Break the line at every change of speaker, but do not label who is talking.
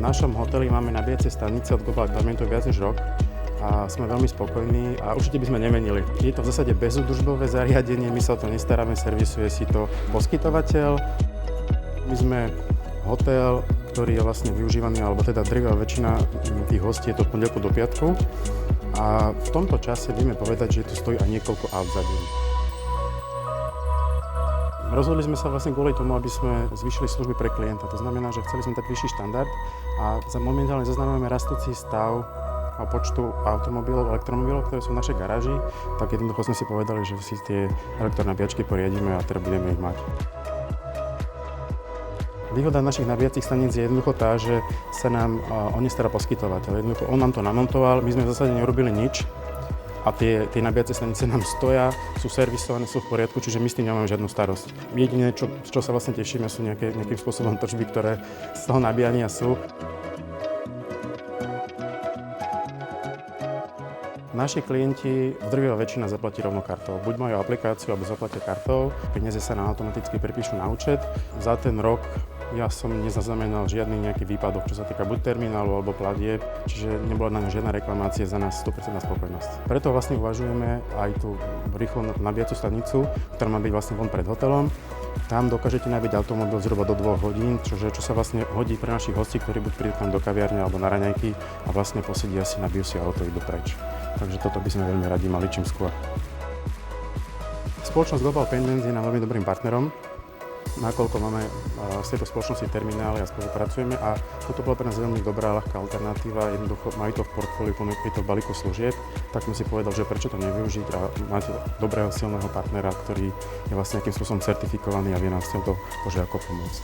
V našom hoteli máme nabíjacie stanice od Global Apartmentu viac než rok a sme veľmi spokojní a určite by sme nemenili. Je to v zásade bezúdržbové zariadenie, my sa o to nestaráme, servisuje si to poskytovateľ. My sme hotel, ktorý je vlastne využívaný, alebo teda drvivá väčšina tých hostí je to od pondelku do piatku a v tomto čase vieme povedať, že tu stojí aj niekoľko aut za deň. Rozhodli sme sa vlastne kvôli tomu, aby sme zvýšili služby pre klienta. To znamená, že chceli sme dať vyšší štandard a momentálne zaznamenávame rastúci stav počtu automobilov, elektromobilov, ktoré sú v našej garáži. Tak jednoducho sme si povedali, že si tie elektronabíjačky poriadíme a teda budeme ich mať. Výhoda našich nabíjacích staníc je jednoducho tá, že sa nám o ne stará poskytovateľ. Jednoducho on nám to namontoval, my sme v zásade neurobili nič. A tie nabíjacie stanice nám stoja, sú servisované, sú v poriadku, čiže my s tým nemáme žiadnu starosť. Jediné, čo sa vlastne tešíme, sú nejakým spôsobom tržby, ktoré z toho nabíjania sú. Naši klienti, drvivá väčšina zaplatí rovno kartou. Buď majú aplikáciu, alebo zaplatia kartou. Peniaze sa nám automaticky prepíšu na účet. Za ten rok ja som nezaznamenal žiadny nejaký výpadok, čo sa týka buď terminálu alebo platieb, čiže nebola na ňu žiadna reklamácia, za nás 100% spokojnosť. Preto vlastne uvažujeme aj tú rýchlo nabíjacú stanicu, ktorá má byť vlastne von pred hotelom. Tam dokážete nabiť automobil zhruba do 2 hodín, čo sa vlastne hodí pre našich hostí, ktorí buď prídu tam do kaviarne alebo na raňajky a vlastne posedia si, nabijú si auto, idú preč. Takže toto by sme veľmi radi mali čím skôr. Spoločnosť Global Pendants je nám veľmi dobrým partnerom, nakoľko máme z tejto spoločnosti terminály a spolupracujeme a toto bola pre nás veľmi dobrá, ľahká alternatíva. Jednoducho majú to v portfóliu, je to v balíku služieb, tak som si povedal, že prečo to nevyužiť a máte dobrého, silného partnera, ktorý je vlastne nejakým spôsobom certifikovaný a vie nám s týmto požiadavkou pomôcť.